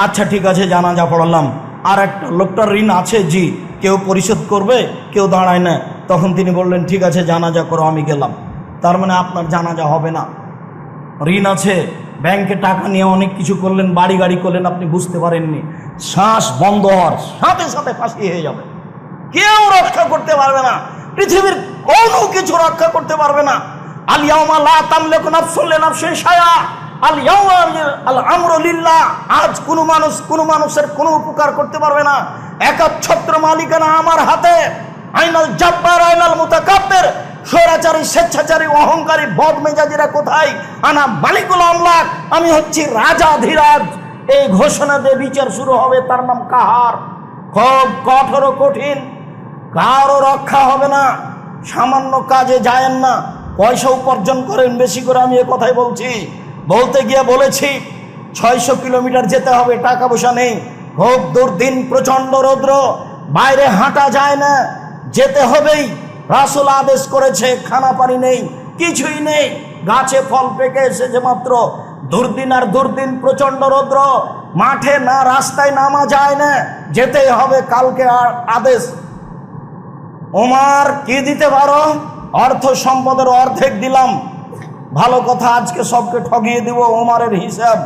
আচ্ছা ঠিক আছে, জানাজা পড়ালাম, আর একটা লোকটার ঋণ আছে জি, কেউ পরিশোধ করবে, কেউ দাঁড়ায় না। তখন তিনি বললেন ঠিক আছে জানাজা করো, আমি গেলাম। তার মানে আপনার জানাজা হবে না। ঋণ আছে, ব্যাংকে টাকা নিয়ে অনেক কিছু করলেন, বাড়ি গাড়ি করলেন, আপনি বুঝতে পারেননি, শ্বাস বন্ধ হওয়ার সাথে সাথে ফাঁসি হয়ে যাবে। কেউ রক্ষা করতে পারবে না, পৃথিবীর কোনো কিছু রক্ষা করতে পারবে না। আল ইয়াউমা লা তামলিকু নাফসুন লিনাফসিন শাইআ, আল ইয়াউমা আল আমরু লিল্লাহ। আজ কোনো মানুষ কোনো মানুষের কোনো উপকার করতে পারবে না। একচ্ছত্র মালিকানা আমার হাতে। আইনাল জাব্বার আইনাল মুতাকাব্বির। স্বৈরাচারী, স্বেচ্ছাচারী, অহংকারী, বদমেজাজিরা কোথায়? আনা মালিকুল আমলাক, আমি হচ্ছি রাজা ধীরাজ। এই ঘোষণা দিয়ে বিচার শুরু হবে, তার নাম কাহার। খুব কঠোর কঠিন, কারো রক্ষা হবে না। সামান্য কাজে যায়েন না, পয়সা উপার্জন করেন বেশি করে। আমি এ কথাই বলছি, বলতে গিয়ে বলেছি 600 কিলোমিটার যেতে হবে, টাকা পয়সা নেই, খুব দুর্দিন, প্রচন্ড রৌদ্র, বাইরে হাঁটা যায় না, যেতে হবেই। রাসূল আদেশ করেছে, খানা পানি নেই, কিছুই নেই, গাছে ফল পেকে এসেছে মাত্র। দুর্দিন আর দুর্দিন, প্রচন্ড রৌদ্র, মাঠে না রাস্তায় নামা যায় না, যেতেই হবে। কালকে আদেশ, ওমর কি দিতে পারো? অর্থ সম্পদের অর্ধেক দিলাম। ভালো কথা, আজকে সবকে ঠকিয়ে দিব। ওমরের হিসাব।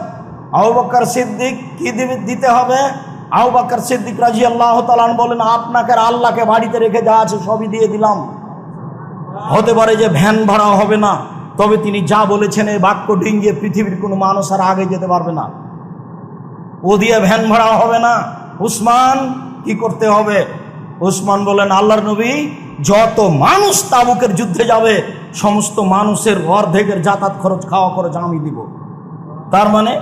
আবু বকর সিদ্দিক কি দিতে হবে? আবু বকর সিদ্দিক রাদিয়াল্লাহু তাআলা বলেন, আপনাকে আর আল্লাহকে বাড়িতে রেখে যা আছে সবই দিয়ে দিলাম। হতে পারে যে ভ্যান ভাড়া হবে না, তবে তিনি যা বলেছেন এই বাক্য ডিঙ্গিয়ে পৃথিবীর কোনো মানুষ আর আগে যেতে পারবে না। ও দিয়ে ভ্যান ভাড়া হবে না। উসমান কি করতে হবে? উসমান বলেন, আল্লাহর নবী, যত মানুষ তাবুকের যুদ্ধে যাবে সমস্ত মানুষের অর্ধেকের যাতায়াত খরচ, খাওয়া খরচ আমি দিব। তার মানে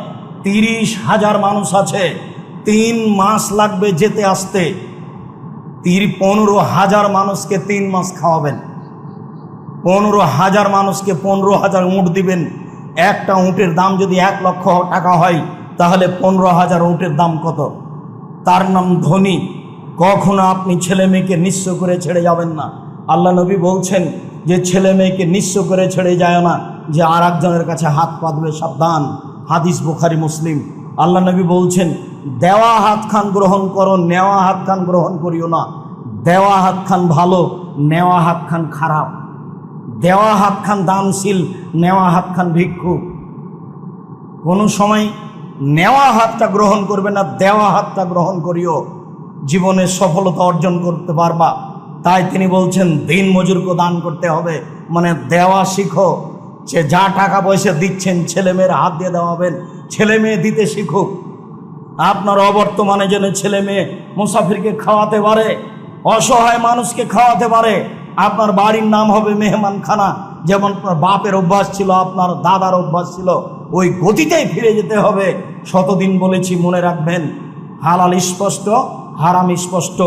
30,000 মানুষ আছে, 3 মাস লাগবে যেতে আসতে। 15,000 মানুষকে 3 মাস খাওয়াবেন। 15,000 মানুষকে 15,000 উঁট দিবেন। একটা উঁটের দাম যদি 1 লক্ষ টাকা হয়, তাহলে 15,000 উঁটের দাম কত? তার নাম ধনী। কখনো আপনি ছেলে মেয়েকে নিঃস্ব করে ছেড়ে যাবেন না। আল্লাহ নবী বলছেন যে ছেলে মেয়েকে নিঃস্ব করে ছেড়ে যায় না, যে আর একজনের কাছে হাত পাতবে, সাবধান। হাদিস বুখারী মুসলিম। আল্লাহ নবী বলছেন, দেওয়া হাত খান গ্রহণ করো, নেওয়া হাত খান গ্রহণ করিও না। দেওয়া হাত খান ভালো, নেওয়া হাত খান খারাপ। দেওয়া হাত খান দানশীল, নেওয়া হাত খান ভিক্ষুক। কোনো সময় নেওয়া হাতটা গ্রহণ করবে না, দেওয়া হাতটা গ্রহণ করিও, জীবনে সফলতা অর্জন করতে পারবা। তাই তিনি বলছেন দিন মজুরকে দান করতে হবে, মানে দেওয়া শিখো। যে যা টাকা পয়সা দিচ্ছেন ছেলে মেয়ের হাত দিয়ে দেওয়াবেন, ছেলে মেয়ে দিতে শিখুক। আপনার অবর্তমানে যেন ছেলে মেয়ে মুসাফিরকে খাওয়াতে পারে, অসহায় মানুষকে খাওয়াতে পারে। আপনার বাড়ির নাম হবে মেহমানখানা। যেমন আপনার বাপের অভ্যাস ছিল, আপনার দাদার অভ্যাস ছিল, ওই গতিতেই ফিরে যেতে হবে। শতদিন বলেছি, মনে রাখবেন, হালাল স্পষ্ট, হারাম স্পষ্ট।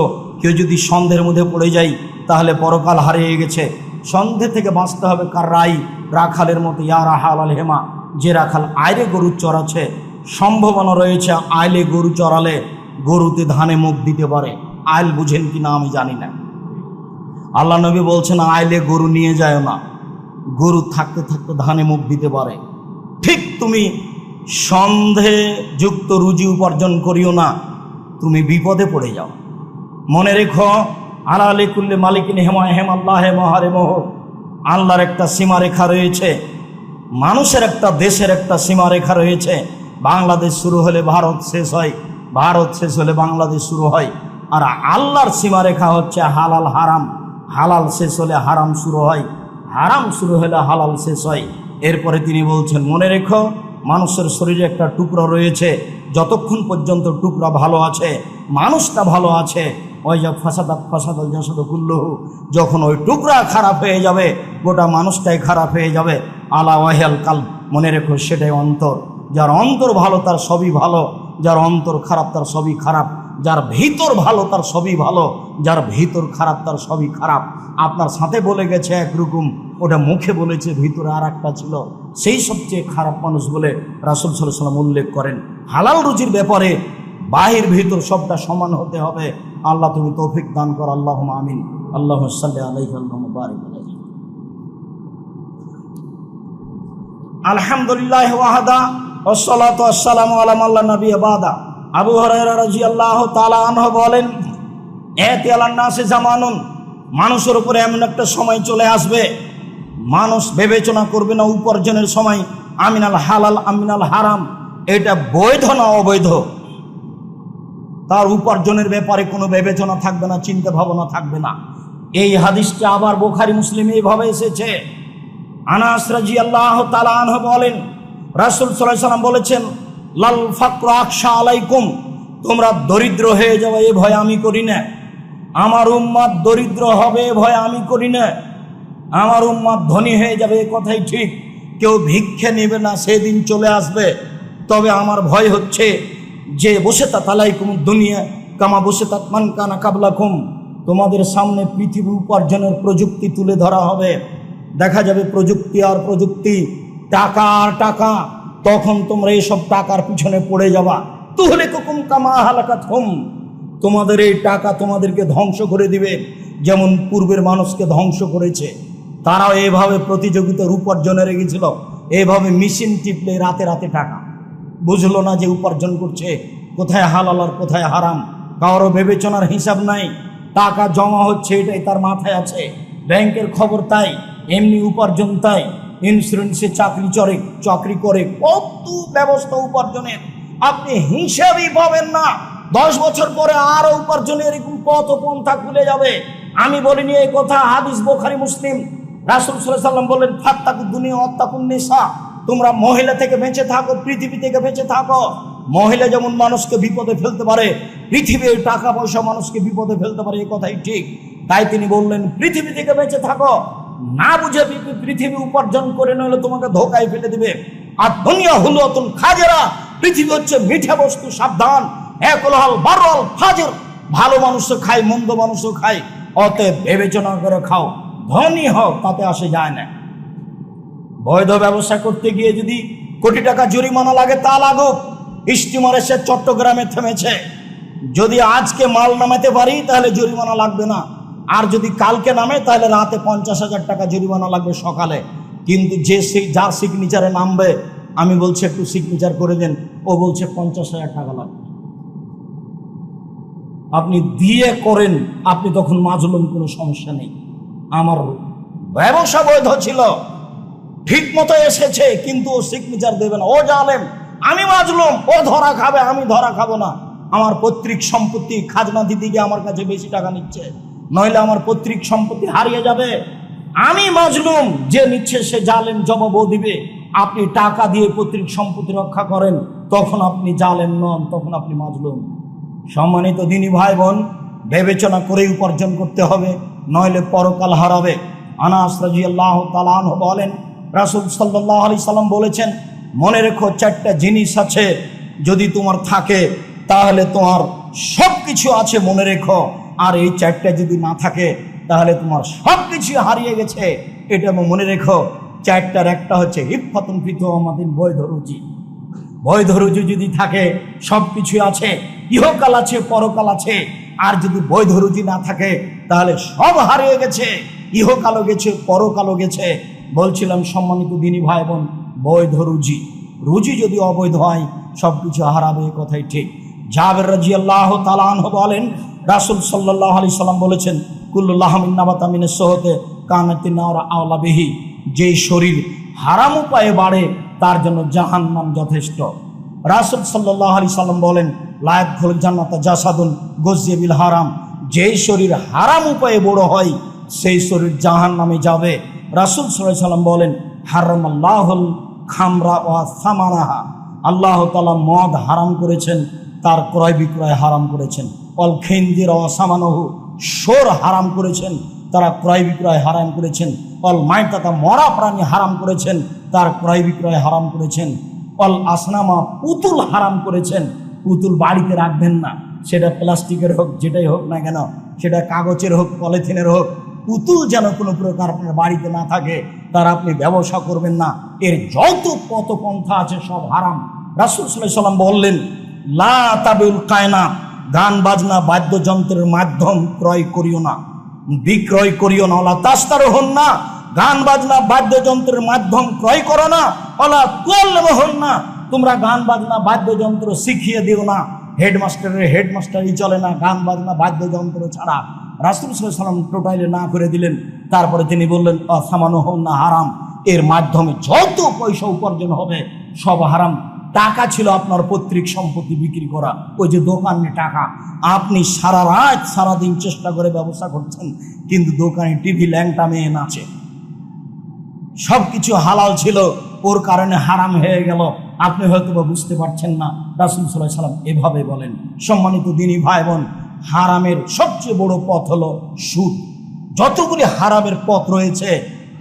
কেউ যদি সন্দেহের মধ্যে পড়ে যায় তাহলে পরকাল হারিয়ে গেছে। সন্দেহ থেকে বাঁচতে হবে। কার রাই রাখালের মতো, ইয়া রাহাল আল হেমা, যে রাখাল আইলে গরু চড়াচ্ছে, সম্ভাবনা রয়েছে আইলে গরু চড়ালে গরুতে ধানে মুখ দিতে পারে। আইল বুঝেন কি না আমি জানি না। আল্লাহ নবী বলছেন আইলে গরু নিয়ে যায় না, গরু থাকতে থাকতে ধানে মুখ দিতে পারে। ঠিক তুমি সন্দেহযুক্ত রুজি উপার্জন করিও না, তুমি বিপদে পড়ে যাও। মনে রেখো, আলালে কুল্লে মালিকিন হেমা হেম আল্লাহ মহারে মোহ। আল্লাহর একটা সীমারেখা রয়েছে, মানুষের একটা, দেশের একটা সীমারেখা রয়েছে। বাংলাদেশ শুরু হলে ভারত শেষ হয়, ভারত শেষ হলে বাংলাদেশ শুরু হয়। আর আল্লাহর সীমারেখা হচ্ছে হালাল হারাম, হালাল শেষ হলে হারাম শুরু হয়, হারাম শুরু হলে হালাল শেষ হয়। এরপরে তিনি বলছেন, মনে রেখো, মানুষের শরীরে একটা টুকরা রয়েছে, যতক্ষণ পর্যন্ত টুকরা ভালো আছে, মানুষটা ভালো আছে, ওই যে ফাসাদাত ফাসাদাল জাসাদু কুল্লুহু, যখন ওই টুকরা খারাপ হয়ে যাবে গোটা মানুষটাই খারাপ হয়ে যাবে। আলা ওয়াহিয়াল কালব, মনে রেখো সেটাই অন্তর। যার অন্তর ভালো তার সবই ভালো, যার অন্তর খারাপ তার সবই খারাপ। যার ভিতর ভালো তার সবই ভালো, যার ভিতর খারাপ তার সবই খারাপ। আপনার সাথে বলে গেছে একরকম, ওটা মুখে বলেছে, ভিতরে আর একটা ছিল, সেই সবচেয়ে খারাপ মানুষ বলে রাসূল সাল্লাল্লাহু আলাইহি ওয়াসাল্লাম উল্লেখ করেন। হালাল রুজির ব্যাপারে বাহির ভিতর সবটা সমান হতে হবে। আল্লাহ তুমি তৌফিক দান কর, আল্লাহুম্মা আমিন। আল্লাহুম্মা সাল্লি আলাইহি আল্লাহুম্মা বারিক আলাইহি। আলহামদুলিল্লাহি ওয়াহদা ওয়াসসালাতু ওয়াসসালামু আলা মান লা নাবিয়্যা বাদা। আবু হুরায়রা রাদিয়াল্লাহু তাআলা আনহু বলেন, ইয়াতি আলান নাসি জামানুন, মানুষের উপরে এমন একটা সময় চলে আসবে, মানুষ বিবেচনা করবে না উপার্জনের সময় আমিনাল হালাল আমিনাল হারাম, এটা বৈধ না অবৈধ। তার উপার্জনের ব্যাপারে কোনো বিবেচনা থাকবে না, চিন্তা ভাবনা থাকবে না। এই হাদিসটা আবার বুখারী মুসলিমে এইভাবে এসেছে। আনাস রাদিয়াল্লাহু তাআলা আনহু বলেন, রাসূল সাল্লাল্লাহু আলাইহি ওয়াসাল্লাম বলেছেন, লাল ফাকরু আখশা আলাইকুম, তোমরা দরিদ্র হয়ে যাবে এ ভয় আমি করি না। আমার উম্মত দরিদ্র হবে এ ভয় আমি করি না। আমার উম্মত ধনী হয়ে যাবে এ কথাই ঠিক, কেউ ভিক্ষে নেবে না সেদিন চলে আসবে। তবে আমার ভয় হচ্ছে যে বসে তালাইকুম দুনিয়া কামা বসে মান কানা কাবলাকুম, তোমাদের সামনে পৃথিবী উপার্জনের প্রযুক্তি তুলে ধরা হবে। দেখা যাবে প্রযুক্তি আর প্রযুক্তি, টাকা আর টাকা, তখন তোমরা এইসব টাকার পিছনে পড়ে যাবা। তুহলিকুম কামা হালাকাতহুম, তোমাদের এই টাকা তোমাদেরকে ধ্বংস করে দিবে, যেমন পূর্বের মানুষকে ধ্বংস করেছে। তারাও এইভাবে প্রতিযোগিতার উপার্জনে রেগেছিল, এইভাবে মেশিন টিপলে রাতে রাতে টাকা, বুঝলো না যে উপার্জন করছে কোথায় হালাল আর কোথায় হারাম, কারো বিবেচনার হিসাব নাই। টাকা জমা হচ্ছে এটাই তার মাথায় আছে, ব্যাংকের খবর তাই, এমনি উপার্জন তাই, ইন্স্যুরেন্সে চাকরি করে, কত ব্যবস্থা উপার্জনের আপনি হিসাবই পাবেন না। 10 বছর পরে আরো উপার্জনের এরকম কত পন্থা খুলে যাবে। আমি বলিনি এই কথা, হাদিস বুখারী মুসলিম। রাসূল সাল্লাল্লাহু আলাইহি ওয়াসাল্লাম বললেন, ফাত্তাকু দুনিয়া ওয়াত্তাকুন নিসা, তোমরা মহিলা থেকে বেঁচে থাকো, পৃথিবী থেকে বেঁচে থাকো। মহিলা যেমন মানুষকে বিপদে ফেলতে পারে, পৃথিবীর টাকা পয়সা মানুষকে বিপদে ফেলতে পারে, এই কথাই ঠিক। তাই তিনি বললেন, পৃথিবী থেকে বেঁচে থাকো, না বুঝে পৃথিবী উপার্জন করে নইলে তোমাকে ধোকায় ফেলে দিবে। আর দুনিয়া হলো অতুন খাজেরা, পৃথিবী হচ্ছে মিঠা বস্তু, সাবধান। একলহাল বারল ফাজর, ভালো মানুষও খায় মন্দ মানুষও খায়, অতএব বিবেচনা করে খাও। ধনী হও তাতে আসে যায় না। বৈধ ব্যবসা করতে গিয়ে যদি কোটি টাকা জরিমানা লাগে তা লাগুক। স্টিমার এসে চট্টগ্রামে থেমেছে, যদি আজকে মাল নামাতে পারি তাহলে জরিমানা লাগবে না, আর যদি কালকে নামে তাহলে রাতে 50,000 টাকা জরিমানা লাগবে সকালে। কিন্তু যার সিগনেচারে নামবে, আমি বলছি একটু সিগনেচার করে দেন, ও বলছে 50,000 টাকা লাগবে। আপনি দিয়ে করেন, আপনি তখন মাজলুম, কোনো সমস্যা নেই। আমার ব্যবসা বৈধ ছিল, ঠিক মতো এসেছে, কিন্তু ও সিগনেচার দেবে না, ও জালেম, আমি মাজলুম, ও ধরা খাবে, আমি ধরা খাবো না। আমার পৈতৃক সম্পত্তি খাজনা দিতে গিয়ে আমার কাছে বেশি টাকা নিচ্ছে, নইলে আমার পৈতৃক সম্পত্তি হারিয়ে যাবে। আমি মাজলুম, যে নিচ্ছে সে জালেম, জবাবও দিবে। আপনি টাকা দিয়ে পৈতৃক সম্পত্তি রক্ষা করেন, তখন আপনি জালেম নন, তখন আপনি মাজলুম। সম্মানিত দিনী ভাই বোন, বিবেচনা করেই উপার্জন করতে হবে, নইলে পরকাল হারাবে। আনাস রাদিয়াল্লাহু তাআলা আনহু বলেন, রাসূল সাল্লাল্লাহু আলাইহি সাল্লাম বলেছেন, মনে রেখো 4টা জিনিস আছে, যদি তোমার থাকে তাহলে তোমার সব কিছু আছে, মনে রেখো। আর এই 4টা যদি না থাকে তাহলে তোমার সব কিছু হারিয়ে গেছে, এটা মনে রেখো। 4টার একটা হচ্ছে ইফাতুন ফি তুমাতিন, বৈধ রুজি। বৈধ রুজি যদি থাকে সব কিছু আছে, ইহকাল আছে পরকাল আছে। আর যদি বৈধ রুজি না থাকে তাহলে সব হারিয়ে গেছে, ইহকালও গেছে পরকালও গেছে। বলছিলাম সম্মানিত দিনী ভাই বোন, বৈধ রুজি, রুজি যদি অবৈধ হয় সব কিছু হারাবে, এ কথাই ঠিক। জাবের রাদিয়াল্লাহু তাআলা আনহু বলেন, রাসূল সাল্লাল্লাহু আলাইহি সাল্লাম বলেছেন, কুল্লু লাহমিন নাবাতা মিনাস সুহতে কানাতিন নার আওলা বিহি, যেই শরীর হারাম উপায়ে বাড়ে তার জন্য জাহান্নাম যথেষ্ট। রাসূল সাল্লাল্লাহু আলাইহি সাল্লাম বলেন, লা ইয়াদখুলুল জান্নাতা জাসাদুন গুযিয়া বিল হারাম, যেই শরীর হারাম উপায়ে বড় হয় সেই শরীর জাহান্নামে যাবে। রাসূল সাল্লাল্লাহু আলাইহি সাল্লাম বলেন, হারামাল্লাহুল খামরা ওয়া সামানাহা, আল্লাহ তাআলা মদ হারাম করেছেন, তার ক্রয় বিক্রয় হারাম করেছেন। অল খিনজির ওয়া সামানাহু, শোর হারাম করেছেন, তারা ক্রয় বিক্রয় হারাম করেছেন। অল মাইতাতা, মরা প্রাণী হারাম করেছেন, তার ক্রয় বিক্রয় হারাম করেছেন। অল আসনামা, পুতুল হারাম করেছেন। পুতুল বাড়িতে রাখবেন না, সেটা প্লাস্টিকের হোক, যেটাই হোক না কেন, সেটা কাগজের হোক পলিথিনের হোক, পুতুল যেন কোনো প্রকার আপনার বাড়িতে না থাকে, তার আপনি ব্যবসা করবেন না। এর যত কত পন্থা আছে সব হারাম। রাসূল সাল্লাল্লাহু আলাইহি সাল্লাম বললেন, লা তাবিউল কায়না, গান বাজনা বাদ্যযন্ত্রের মাধ্যম ক্রয় করিও না, বিক্রয় করিও না। ওলা তাস্তারুহুন না, গান বাজনা বাদ্যযন্ত্রের মাধ্যম ক্রয় করো না। ওলা তুআল্লিমুহুন না, তোমরা গান বাজনা বাদ্যযন্ত্র শিখিয়ে দিও না। হেডমাস্টারই চলে না, গান বাজনা বাদ্যযন্ত্র ছাড়া। রাসূল সাল্লাল্লাহু আলাইহি ওয়াসাল্লাম টোটালি না করে দিলেন। তারপরে তিনি বললেন সামানুহুন্না হারাম, এর মাধ্যমে যত পয়সা উপার্জন হবে সব হারাম। টাকা ছিল আপনার পৈতৃক সম্পত্তি বিক্রি করা, ওই যে দোকানে টাকা, আপনি সারা রাত সারাদিন চেষ্টা করে ব্যবসা করছেন, কিন্তু দোকানে টিভি ল্যাংটা মেয়ে নাচে, সবকিছু হালাল ছিল, ওর কারণে হারাম হয়ে গেল। আপনি হয়তো বা বুঝতে পারছেন না। রাসূল সাল্লাল্লাহু আলাইহি ওয়াসাল্লাম এভাবে বলেন। সম্মানিত দ্বীনী ভাই বোন, হারামের সবচেয়ে বড় পথ হলো সুদ। যতগুলি হারামের পথ রয়েছে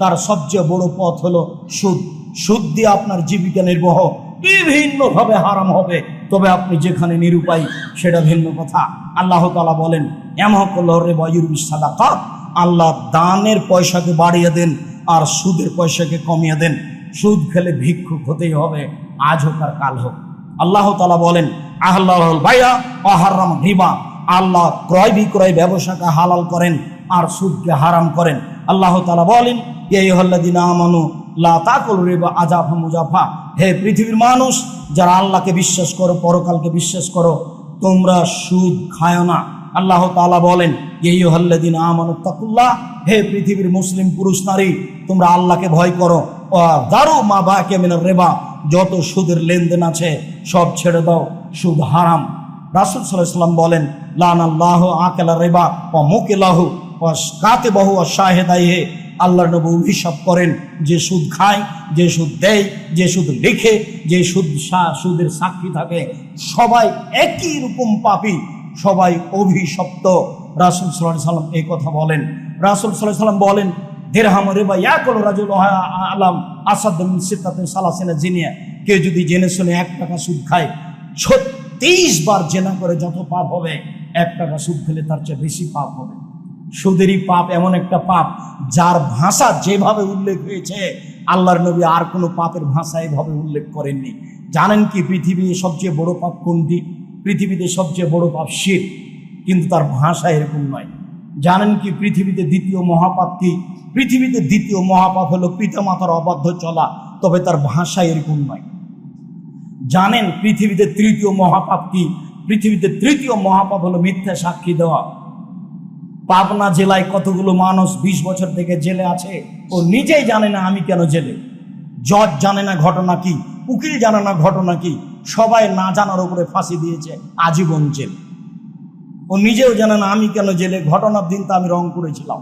তার সবচেয়ে বড় পথ হলো সুদ। সুদ দিয়ে আপনার জীবিকা নির্বাহ বিভিন্নভাবে হারাম হবে, তবে আপনি যেখানে নিরুপায় সেটা ভিন্ন কথা। আল্লাহ তাআলা বলেন ইয়ামহাকুল্লাহু রিবা ওয়া ইউরবিস সাদাকাত, আল্লাহ দানের পয়সাকে বাড়িয়ে দেন আর সুদের পয়সাকে কমিয়ে দেন। সুদ খেলে ভিক্ষুক হতেই হবে, আজ হোক আর কাল হোক। আল্লাহ তাআলা বলেন আহলাল বাইয়া ওয়া হারাম রিবা, আল্লাহ ক্রয় বিক্রয় ব্যবসাকে হালাল করেন আর সুদকে হারাম করেন। আল্লাহ তাআলা বলেন ইয়া আইয়ুহাল্লাযীনা আমানু লা তাকুলু রিবা আযাফা মুযাফা, হে পৃথিবীর মানুষ যারা আল্লাহকে বিশ্বাস করো, পরকালকে বিশ্বাস করো, তোমরা সুদ খায়ো না। আল্লাহ তাআলা বলেন ইয়া আইয়ুহাল্লাযীনা আমানু তাকুল্লাহ, হে পৃথিবীর মুসলিম পুরুষ নারী তোমরা আল্লাহকে ভয় করো। ওয়া দারু মা বাকিয়া মিনার রিবা, যত সুদের লেনদেন আছে সব ছেড়ে দাও, সুদ হারাম। রাসূল সাল্লাল্লাহু আলাইহি ওয়াসাল্লাম বলেন লানাল্লাহু আকালা রিবা ওয়া মুকিলাহু ওয়া কাতিবাহু ওয়া শাহিদাইহি, আল্লাহর নবী অভিশাপ করেন যে সুদ খায়, যে সুদ দেয়, যে সুদ লিখে, যে সুদের সাক্ষী থাকে, সবাই একই রকম পাপী, সবাই অভিশপ্ত। রাসূল সাল্লাল্লাহু আলাইহি ওয়াসাল্লাম এই কথা বলেন। রাসূল সাল্লাল্লাহু আলাইহি ওয়াসাল্লাম বলেন দিরহাম রিবা ইয়াকুল রাজুল আলাম আসাদ মিন সিত্তাতিন সালাসিনা জিনিয়া, কেউ যদি জেনে শুনে 1 টাকা সুদ খায় 36 বার জেনা করে যত পাপ হবে, 1 টাকা সুদ খেলে তার চেয়ে বেশি পাপ হবে। সুদেরই পাপ এমন একটা পাপ যার ভাষা যেভাবে উল্লেখ হয়েছে আল্লাহর নবী আর কোনো পাপের ভাষা এভাবে উল্লেখ করেননি। জানেন কি পৃথিবীর সবচেয়ে বড় পাপ কোনটি? পৃথিবীতে সবচেয়ে বড় পাপ শিরক, কিন্তু তার ভাষা এরকম নয়। জানেন কি পৃথিবীতে দ্বিতীয় মহাপাপ কি? পৃথিবীতে দ্বিতীয় মহাপাপ হলো পিতামাতার অবাধ্য চলা, তবে তার ভাষা এরকম নয়। জানেন পৃথিবীতে তৃতীয় মহাপাপ কি? পৃথিবীতে তৃতীয় মহাপাপ হলো মিথ্যা সাক্ষী দেওয়া। পাবনা জেলায় কতগুলো মানুষ 20 বছর থেকে জেলে আছে, ও নিজেই জানে না আমি কেন জেলে। জজ জানে না ঘটনা কি, উকিল জানে না ঘটনা কি, সবাই না জানার উপরে ফাঁসি দিয়েছে, আজীবন জেল। ও নিজেও জানে না আমি কেন জেলে, ঘটনার দিন তো আমি রংপুরে ছিলাম,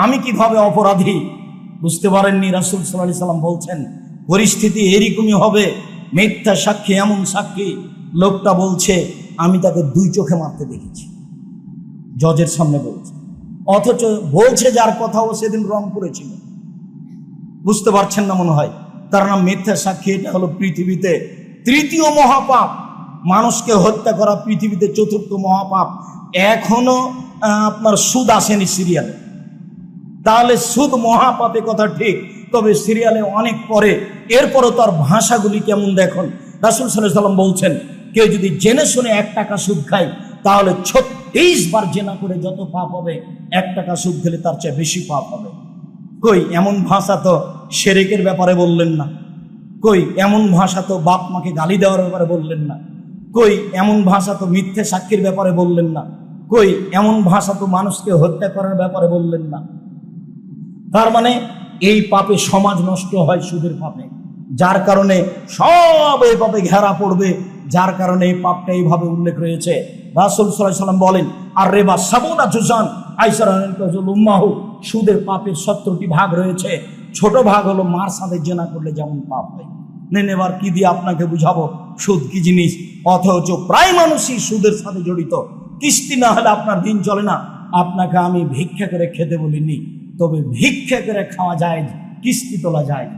আমি কিভাবে অপরাধী বুঝতে পারেননি। রাসূল সাল্লাল্লাহু আলাইহি ওয়াসাল্লাম বলছেন পরিস্থিতি এরকমই হবে। মিথ্যা সাক্ষী এমন সাক্ষী, লোকটা বলছে আমি তাকে 2 চোখে মারতে দেখেছি, জজের সামনে বলছে, অথচ বলছে যার কথা ও সেদিন রংপুরে ছিল। বুঝতে পারছেন না মনে হয়, তার নাম মিথ্যা সাক্ষী। এটা হলো পৃথিবীতে তৃতীয় মহাপাপ। মানুষকে হত্যা করা পৃথিবীতে 4র্থ মহাপাপ। এখনো আপনার সুদ আসেনি সিরিয়ালে, তাহলে সুদ মহাপাপে কথা ঠিক, তবে সিরিয়ালে অনেক পরে। এরপরও তার ভাষাগুলি কেমন দেখুন। রাসূল সাল্লাল্লাহু আলাইহি ওয়াসাল্লাম বলছেন কেউ যদি জেনে শুনে 1 টাকা সুদ খায় তাহলে 36 বার জেনা করে যত পাপ হবে, 1 টাকা সুদ খেলে তার চেয়ে বেশি পাপ হবে। কই এমন ভাষা তো শিরকের ব্যাপারে বললেন না, কই এমন ভাষা তো বাপ মাকে গালি দেওয়ার ব্যাপারে বললেন না, কই এমন ভাষা তো মিথ্যে সাক্ষীর ব্যাপারে বললেন না, কই এমন ভাষা তো মানুষকে হত্যা করার ব্যাপারে বললেন না। তার মানে এই পাপে সমাজ নষ্ট হয় সুদের পাপে, যার কারণে সব এই পাপে ঘেরা পড়বে, যার কারণে এই পাপটা এইভাবে উল্লেখ রয়েছে। রাসূল সাল্লাল্লাহু আলাইহি ওয়াসাল্লাম বলেন আর রিবা সাবুনা জুজান আইসারাহু, সুদের পাপের 70টি ভাগ রয়েছে। ছোট ভাগ হলো মার সাথে জেনা করলে যেমন পাপ হয়। নেন এবার কি দিয়ে আপনাকে বুঝাবো সুদ কি জিনিস, অথচ প্রায় মানুষই সুদের সাথে জড়িত। কিস্তি না হলে আপনার দিন চলে না। আপনাকে আমি ভিক্ষা করে খেতে বলিনি, তবে ভিক্ষা করে খাওয়া যায়, কিস্তি তোলা যায়।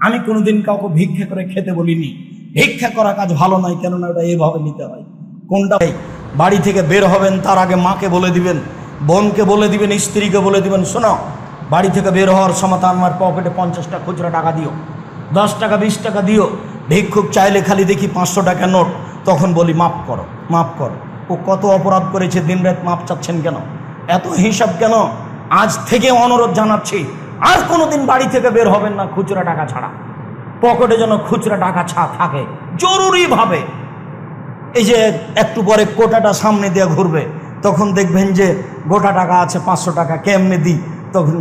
আমি কোনোদিন কাউকে ভিক্ষা করে খেতে বলিনি। ভিক্ষা করা কাজ ভালো নয়, কেননা ওটা এভাবে নিতে হয়। কোনটা বাড়ি থেকে বের হবেন তার আগে মাকে বলে দিবেন, বোনকে বলে দিবেন, স্ত্রীকে বলে দিবেন, শোনো বাড়ি থেকে বের হওয়ার সময় আমার পকেটে 50টা খুচরা টাকা দিও, 10 টাকা 20 টাকা দিও। ভিক্ষুক চাইলে খালি দেখি 500 টাকা নোট, তখন বলি মাফ করো, মাফ করো। ও কত অপরাধ করেছে, দিনরাত মাপ চাচ্ছেন কেন, এত হিসাব কেন? আজ থেকে অনুরোধ জানাচ্ছি, আর কোনোদিন বাড়ি থেকে বের হবেন না খুচরা টাকা ছাড়া। পকেটে যেন খুচরা টাকা থাকে, জরুরিভাবে এই যে একটু পরে কোটাটা সামনে দিয়ে ঘুরবে, তখন দেখবেন যে গোটা টাকা আছে 500 টাকা, কেমনে দিই? তখন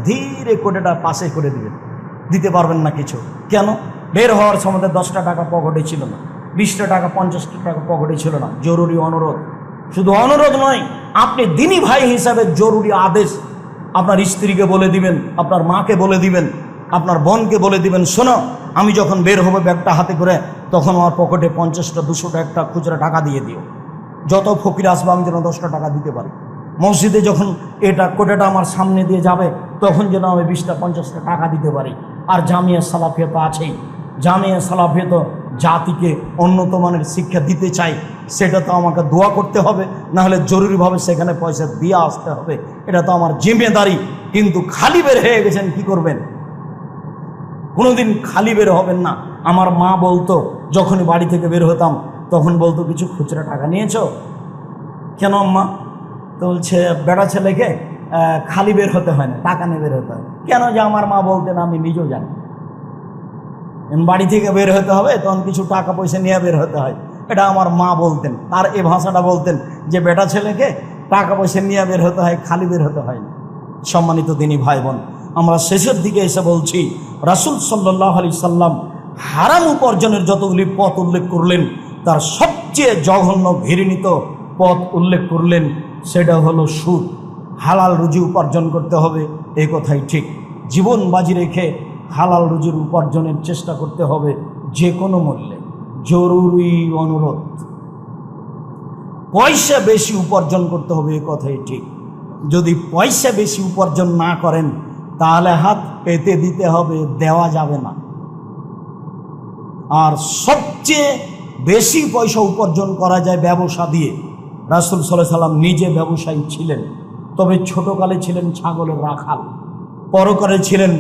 ধীরে কোটাটা পাশে করে দিবেন, দিতে পারবেন না কিছু। কেন? বের হওয়ার সময় 10টা টাকা পকেটে ছিল না, 20টা টাকা 50টা টাকা পকেটে ছিল না। জরুরি অনুরোধ, শুধু অনুরোধ নয়, আপনি দিনী ভাই হিসাবে জরুরি আদেশ আপনার স্ত্রীকে বলে দিবেন, আপনার মাকে বলে দিবেন, আপনার বোনকে বলে দিবেন, শোনো আমি যখন বের হবো ব্যাগটা হাতে করে, তখন আমার পকেটে 50টা 200টা একটা খুচরা টাকা দিয়ে দিও। যত ফকির আসবে আমি যেন 10টা টাকা দিতে পারি। মসজিদে যখন এটা কোটাটা আমার সামনে দিয়ে যাবে, তখন যেন আমি 20টা 50টা টাকা দিতে পারি। আর জামিয়া সালাফিয়া তো আছেই, জামিয়া সালাফিয়া তো জাতিকে উন্নত মানের শিক্ষা দিতে চাই, সেটা তো আমাকে দোয়া করতে হবে, না হলে জরুরিভাবে সেখানে পয়সা দিয়ে আসতে হবে, এটা তো আমার জিম্মেদারি। কিন্তু খালি বের হয়ে গেছেন, কি করবেন? কোনোদিন খালি বের হবেন না। আমার মা বলতো, যখনই বাড়ি থেকে বের হতাম তখন বলতো, কিছু খুচরা টাকা নিয়েছো? কেন আম্মা? তো বলছে বেটা ছেলেকে খালি বের হতে হয় না, টাকা নিয়ে বের হতে হয়। কেন? যে আমার মা বলতেন, আমি নিজেও জানি, বাড়ি থেকে বের হতে হবে তখন কিছু টাকা পয়সা নিয়ে বের হতে হয়, এটা আমার মা বলতেন। আর এই ভাষাটা বলতেন যে বেটা ছেলেকে টাকা পয়সা নিয়ে বের হতে হয়, খালি বের হতে হয় না। সম্মানিত দিনী ভাই বোন, আমরা শেষের দিকে এসে বলছি, রাসূল সাল্লাল্লাহু আলাইহি সাল্লাম হারাম উপার্জনের যতগুলি পথ উল্লেখ করলেন, তার সবচেয়ে জঘন্য ঘৃণিত পথ উল্লেখ করলেন, সেটা হলো সুদ। হালাল রুজি উপার্জন করতে হবে, এই কথাই ঠিক। জীবন বাজি রেখে হালাল রুজির উপার্জনের চেষ্টা করতে হবে যে কোনো মূল্যে। জরুরি অনুরোধ, পয়সা বেশি উপার্জন করতে হবে, এই কথাই ঠিক। যদি পয়সা বেশি উপার্জন না করেন, তাহলে হাত পেতে দিতে হবে, দেওয়া যাবে না। আর সবচেয়ে বেশি পয়সা উপার্জন করা যায় ব্যবসা দিয়ে। রাসূল সাল্লাল্লাহু আলাইহি সাল্লাম নিজে ব্যবসায়ী ছিলেন, তবে ছোটকালে ছিলেন ছাগলের রাখাল, পরকালে ছিলেন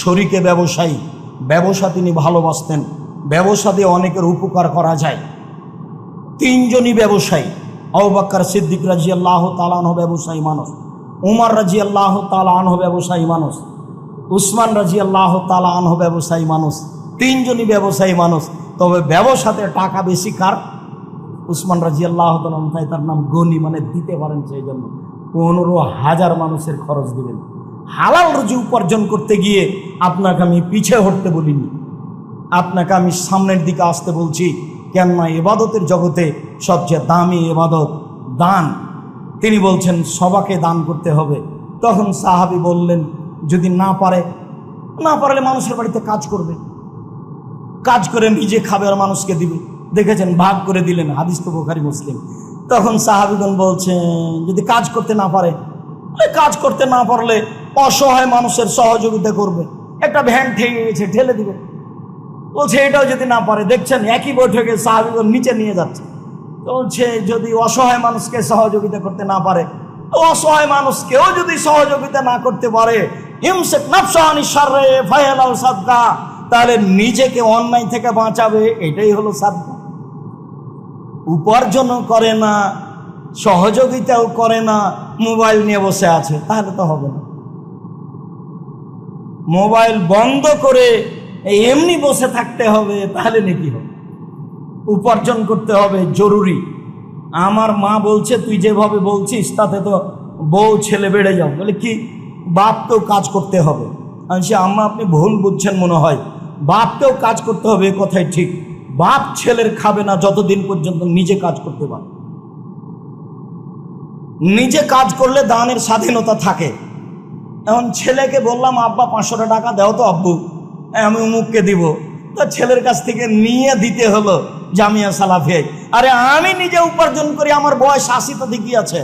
শরিকে ব্যবসায়ী। ব্যবসা তিনি ভালোবাসতেন, ব্যবসা দিয়ে অনেকের উপকার করা যায়। 3জনই ব্যবসায়ী। আবু বকর সিদ্দিক রাদিয়াল্লাহু তাআলা আনহু ব্যবসায়ী মানুষ, উমর রাদিয়াল্লাহু তাআলা আনহু ব্যবসায়ী মানুষ, উসমান রাদিয়াল্লাহু তাআলা আনহু ব্যবসায়ী মানুষ। 3জনই ব্যবসায়ী মানুষ, তবে ব্যবসাতে টাকা বেশি কার? উসমান রাদিয়াল্লাহু তাআলা আনহু, তাই তার নাম গনি, মানে দিতে পারেন, সেই জন্য 15,000 মানুষের খরচ দিবেন। হালাল রুজি উপার্জন করতে গিয়ে আপনাকে আমি পিছে হটতে বলিনি, আপনাকে আমি সামনের দিকে আসতে বলছি। কেননা ইবাদতের জগতে সবচেয়ে দামি ইবাদত দান। তিনি বলছেন সবাকে দান করতে হবে। তখন সাহাবী বললেন, যদি না পারলে মানুষের বাড়িতে কাজ করবে, কাজ করে নিজে খাবে আর মানুষকে দিবে। দেখেছেন, ভাগ করে দিলেন, হাদিস তো বুখারী মুসলিম। তখন সাহাবীগণ বলছেন, যদি কাজ করতে না পারে, কাজ করতে না পারলে অসহায় মানুষের সহযোগিতা করবে, একটা ভ্যান ঠেকে গেছে ঠেলে দিবে। বলছে এটাও যদি না পারে, দেখছেন একই বৈঠকে সাহাবীগণ নিচে নিয়ে যাচ্ছে। বলছে যদি অসহায় মানুষকে সহযোগিতা করতে না পারে, অসহায় মানুষকেও যদি সহযোগিতা না করতে পারে, ইমসিক নাফসাহু আনিশ শাররি ফায়ালাউ সাদকা, তাহলে নিজেকে অন্যায় থেকে বাঁচাবে, এটাই হলো সাদকা। উপার্জনও করে না, সহযোগিতাও করে না, মোবাইল নিয়ে বসে আছে, তাহলে তো হবে না। মোবাইল বন্ধ করে এমনি বসে থাকতে হবে, তাহলে নাকি হবে? উপার্জন করতে হবে, জরুরি। আমার মা বলছে, তুই যেভাবে বলছিস তাতে তো বউ ছেলে বেড়ে যাও। বলে কি? বাপকেও কাজ করতে হবে। আমি আম্মা আপনি ভুল বুঝছেন মনে হয়, বাপকেও কাজ করতে হবে, এ কথাই ঠিক। বাপ ছেলের খাবে না যতদিন পর্যন্ত নিজে কাজ করতে পারে। নিজে কাজ করলে দানের স্বাধীনতা থাকে। এখন ছেলেকে বললাম, আব্বা 500 টাকা দাও তো আব্বু, আমি অমুককে দিব, তো ছেলের কাছ থেকে নিয়ে দিতে হলো জামিয়া সালাফিয়ায়। আরে আমি নিজে উপার্জন করি, আমার বয়স 80 তো ঠিকই আছে,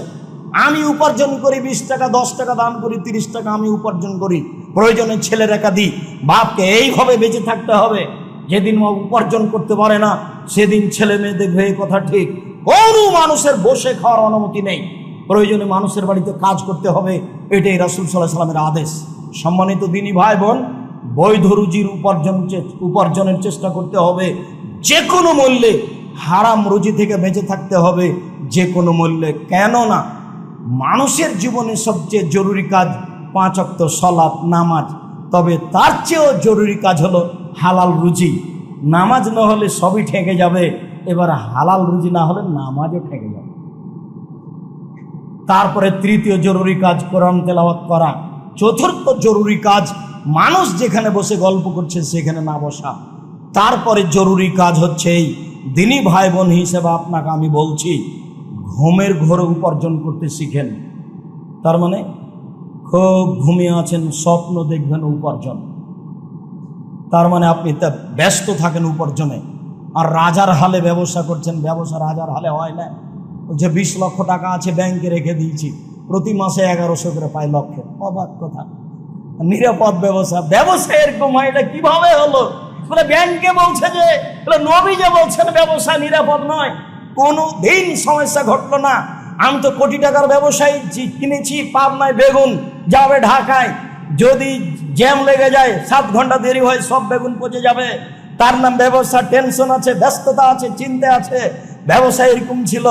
আমি উপার্জন করি 20 টাকা, 10 টাকা দান করি, 30 টাকা আমি উপার্জন করি, প্রয়োজনে ছেলের একা দিই। বাপকে এইভাবে বেঁচে থাকতে হবে। যেদিন উপার্জন করতে পারে না, সেদিন ছেলে মেয়ে দেখবে, এই কথা ঠিক। কোনো মানুষের বসে খাওয়ার অনুমতি নেই, প্রয়োজনে মানুষের বাড়িতে কাজ করতে হবে, এটাই রাসূল সাল্লাল্লাহু আলাইহি সাল্লামের আদেশ। সম্মানিত দিনী ভাই বোন, বৈধ রুজির উপার্জনের চেষ্টা করতে হবে যে কোনো মূল্যে। হারাম রুজি থেকে বেঁচে থাকতে হবে যে কোনো মূল্যে। কেননা মানুষের জীবনে সবচেয়ে জরুরি কাজ 5 ওয়াক্ত সালাত, নামাজ। তবে তার চেয়েও জরুরি কাজ হলো হালাল রুজি। নামাজ না হলে সবই ঠেকে যাবে, এবার হালাল রুজি না হলে নামাজও ঠেকে যাবে। তারপরে তৃতীয় জরুরি কাজ কোরআন তেলাওয়াত করা। চতুর্থ জরুরি কাজ মানুষ যেখানে বসে গল্প করছে সেখানে না বসা। তারপরে জরুরি কাজ হচ্ছে এই দিনী ভাই বোন হিসেবে আপনাকে আমি বলছি, ঘুমের ঘোরে উপার্জন করতে শিখেন। তার মানে খুব ঘুমিয়ে আছেন, স্বপ্ন দেখবেন উপার্জন। তার মানে আপনি তা ব্যস্ত থাকেন উপার্জনে। আর রাজার হালে ব্যবসা করছেন, ব্যবসা রাজার হালে হয় না। যে 20 লক্ষ টাকা আছে ব্যাংকে রেখে দিয়েছি, প্রতি মাসে 1100 করে পাই লক্ষে। অবাক কথা। নিরাপদ ব্যবসা, ব্যবসা এরকম হয়, এটা কিভাবে হলো? বলে ব্যাংকে বলছে যে, নবী যে বলছেন ব্যবসা নিরাপদ নয়। কোনো দিন সমস্যা ঘটলো না। আমি তো কোটি টাকার ব্যবসায়ী কিনেছি পাবনায় বেগুন, যাবে ঢাকায়, যদি জ্যাম লেগে যায় 7 ঘন্টা দেরি হয়, সব বেগুন পচে যাবে। তার নাম ব্যবসা। টেনশন আছে, ব্যস্ততা আছে, চিন্তা আছে। ব্যবসা এরকম ছিল।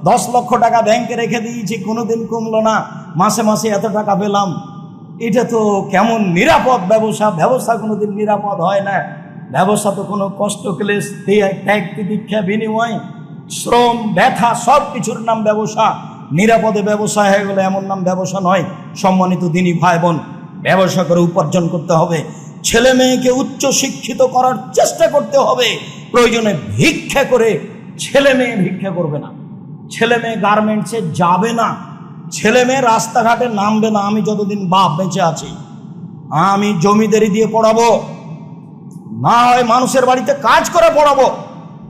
10 লক্ষ টাকা ব্যাংকে রেখে দিয়েছি, কোনোদিন কমলো না, মাসে মাসে এত টাকা পেলাম। এটা তো কেমন নিরাপদ ব্যবসা? ব্যবসা কোনোদিন নিরাপদ হয় না। ব্যবসা তো কোনো কষ্ট ক্লেশ, ত্যাগ তিতিক্ষা, বিনিময়, শ্রম, ব্যথা, সব কিছুর নাম ব্যবসা। নিরাপদে ব্যবসা হয়ে গেলে এমন নাম ব্যবসা নয়। সম্মানিত দিনী ভাই বোন, ব্যবসা করে উপার্জন করতে হবে। ছেলে মেয়েকে উচ্চ শিক্ষিত করার চেষ্টা করতে হবে। প্রয়োজনে ভিক্ষা করে, ছেলে মেয়ে ভিক্ষা করবে না, ছেলে মেয়ে গার্মেন্টসে যাবে না, ছেলে মেয়ে রাস্তাঘাটে নামবে না। আমি যতদিন বাপ বেঁচে আছি, আমি জমিদারি দিয়ে পড়াবো, না হয় মানুষের বাড়িতে কাজ করে পড়াবো,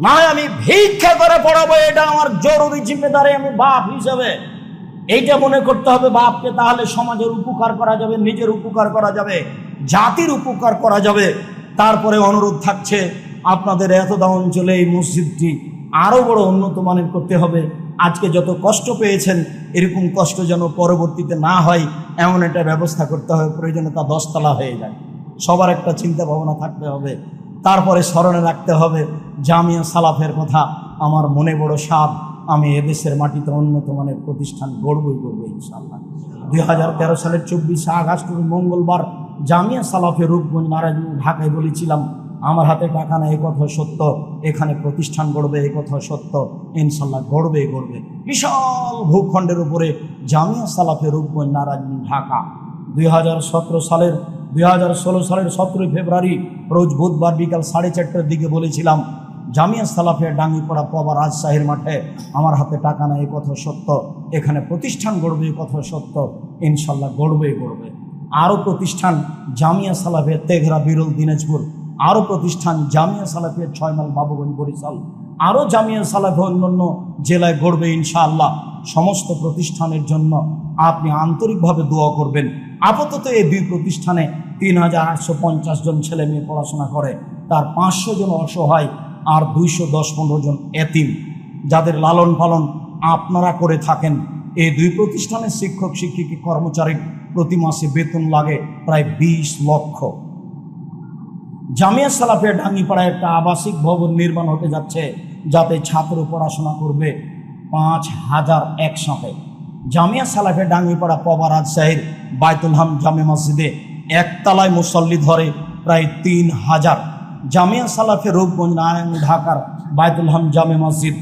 না হয় আমি ভিক্ষা করে পড়াবো। এটা আমার জরুরি জিম্মেদারি, আমি বাপ হিসেবে এইটা মনে করতে হবে বাপকে। তাহলে সমাজের উপকার করা যাবে, নিজের উপকার করা যাবে, জাতির উপকার করা যাবে। তারপরে অনুরোধ থাকছে, আপনাদের এতদা অঞ্চলে এই মসজিদটি আরও বড় উন্নত মানের করতে হবে। আজকে যত কষ্ট পেয়েছেন, এরকম কষ্ট যেন পরবর্তীতে না হয়, এমন একটা ব্যবস্থা করতে হবে। প্রয়োজনে তা 10 তলা হয়ে যায়। সবার একটা চিন্তা ভাবনা থাকতে হবে। তারপরে স্মরণে রাখতে হবে জামিয়া সালাফের কথা। আমার মনে বড় সাধ, আমি এদেশের মাটিতে উন্নত মানের প্রতিষ্ঠান গড়বই ইনশাআল্লাহ। 2013 সালের 24 আগস্ট মঙ্গলবার জামিয়া সালাফের রূপগঞ্জ নারায়ণগঞ্জ ঢাকায় বলেছিলাম, আমার হাতে টাকা না, এই কথা সত্য, এখানে প্রতিষ্ঠান গড়বে, এই কথা সত্য, ইনশাল্লাহ গড়বে। বিশাল ভূখণ্ডের উপরে জামিয়া সালাফের রূপগঞ্জ নারায়ণগঞ্জ ঢাকা। 2016 সালের 17 ফেব্রুয়ারি রোজ বুধবার বিকাল 4:30টার দিকে বলেছিলাম, জামিয়া সালাফিয়া ডাঙ্গিপাড়া পবা রাজশাহীর মাঠে আমার হাতে টাকা না, এই কথা সত্য, এখানে প্রতিষ্ঠান গড়বে, এই কথা সত্য, ইনশাল্লাহ গড়বে। আরও প্রতিষ্ঠান জামিয়া সালাফিয়া তেঘরা বিরল দিনাজপুর, আরও প্রতিষ্ঠান জামিয়া সালাফিয়া 6 মাইল বাবুগঞ্জ বরিশাল, আরও জামিয়া সালাফিয়া অন্যান্য জেলায় গড়বে ইনশাআল্লাহ। সমস্ত প্রতিষ্ঠানের জন্য আপনি আন্তরিকভাবে দোয়া করবেন। আপাতত এই 2 প্রতিষ্ঠানে 3850 জন ছেলে মেয়ে পড়াশোনা করে, তার 500 জন অসহায় আর 210-15 জন এতিম, যাদের লালন পালন আপনারা করে থাকেন। এই 2 প্রতিষ্ঠানের শিক্ষক শিক্ষিকা কর্মচারী প্রতি মাসে বেতন লাগে প্রায় 20 লক্ষ। জামিয়া সালাফিয়া ডাঙ্গিপাড়ায় একটা আবাসিক ভবন নির্মাণ হতে যাচ্ছে, যাতে ছাত্র পড়াশোনা করবে 5000 একসাথে। জামিয়া সালাফিয়া ডাঙ্গিপাড়া পবা রাজশাহীর বাইতুল হাম জামে মসজিদে একতলায় মুসল্লি ধরে প্রায় 3000। জামিয়া সালাফিয়া রূপগঞ্জ নারায়ণগঞ্জ ঢাকার বাইতুল হাম জামে মসজিদ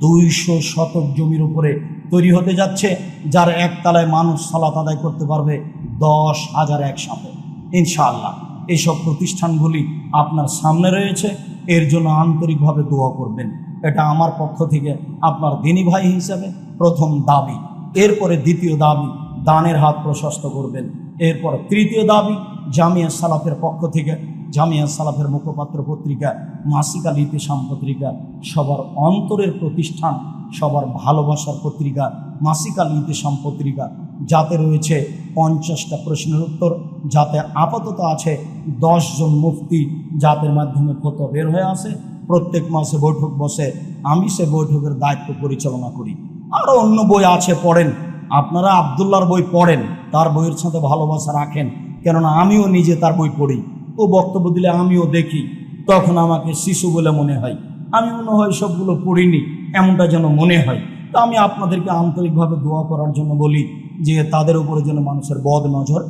200 শতক জমির উপরে তৈরি হতে যাচ্ছে, যার একতলায় মানুষ সালাত আদায় করতে পারবে 10,000 একসাথে ইনশাআল্লাহ। এইসব প্রতিষ্ঠানগুলি আপনার সামনে রয়েছে, এর জন্য আন্তরিকভাবে দোয়া করবেন। এটা আমার পক্ষ থেকে আপনার দিনী ভাই হিসেবে প্রথম দাবি। এরপরে দ্বিতীয় দাবি, দানের হাত প্রশস্ত করবেন। এরপর তৃতীয় দাবি, জামিয়া সালাফের পক্ষ থেকে জামিয়া সালাফের মুখপাত্র পত্রিকা মাসিক আল ইতিসাম পত্রিকা, সবার অন্তরের প্রতিষ্ঠান, সবার ভালোবাসার পত্রিকা মাসিক আল ইতিসাম পত্রিকা, যাতে রয়েছে 50টা প্রশ্নের উত্তর, যাতে আপাতত আছে 10 জন মুফতি, যাদের মাধ্যমে ফতোয়া বের হয়ে আসে। প্রত্যেক মাসে বৈঠক বসে, আমি সে বৈঠকের দায়িত্ব পরিচালনা করি। আরও অন্য বই আছে, পড়েন। আপনারা আবদুল্লাহর বই পড়েন, তার বইয়ের সাথে ভালোবাসা রাখেন, কেননা আমিও নিজে তার বই পড়ি। ও বক্তব্য দিলে আমিও দেখি, তখন আমাকে শিশু বলে মনে হয়, আমি মনে হয় সবগুলো পড়িনি, এমনটা যেন মনে হয়। তো আমি আপনাদেরকে আন্তরিকভাবে দোয়া করার জন্য বলি যে তাদের উপরে যেন মানুষের বদ নজর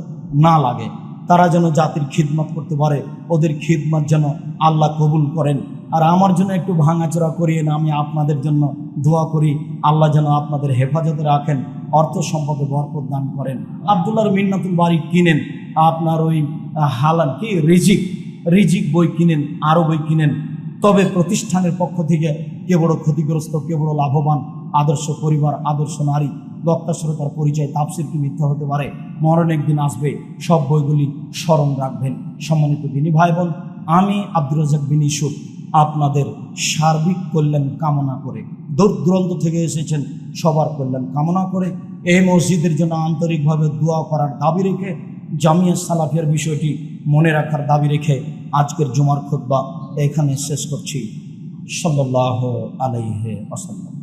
না লাগে। তারা যেন জাতির খিদমত করতে পারে, ওদের খিদমত যেন আল্লাহ কবুল করেন। আর আমার জন্য একটু ভাঙাচোরা করিয়ে না, আমি আপনাদের জন্য দোয়া করি, আল্লাহ যেন আপনাদের হেফাজতে রাখেন, অর্থ সম্পদে বরকত দান করেন। আব্দুল্লাহর মিন্নাতুল বাড়ি কিনেন, আপনার ওই হালাল কি রিজিক বই কিনেন, আরও বই কিনেন। তবে প্রতিষ্ঠানের পক্ষ থেকে কে বড় ক্ষতিগ্রস্ত, কে বড় লাভবান, আদর্শ পরিবার, আদর্শ নারী, বক্তা শ্রোতার পরিচয়, তাফসীর কি মিথ্যা হতে পারে, মরণ একদিন আসবে, সব বইগুলি স্মরণ রাখবেন। সম্মানিত দিনী ভাই বোন, আমি আব্দুর রাজ্জাক বিন ইউসুফ আপনাদের সার্বিক কল্যাণ কামনা করে, দূর দূরান্ত থেকে এসেছেন, সবার কল্যাণ কামনা করে, এই মসজিদের জন্য আন্তরিকভাবে দোয়া করার দাবি রেখে, জামিয়া সালাফিয়ার বিষয়টি মনে রাখার দাবি রেখে আজকের জুমার খুতবা এখানে শেষ করছি। সাল্লাল্লাহু আলাইহি ওয়াসাল্লাম।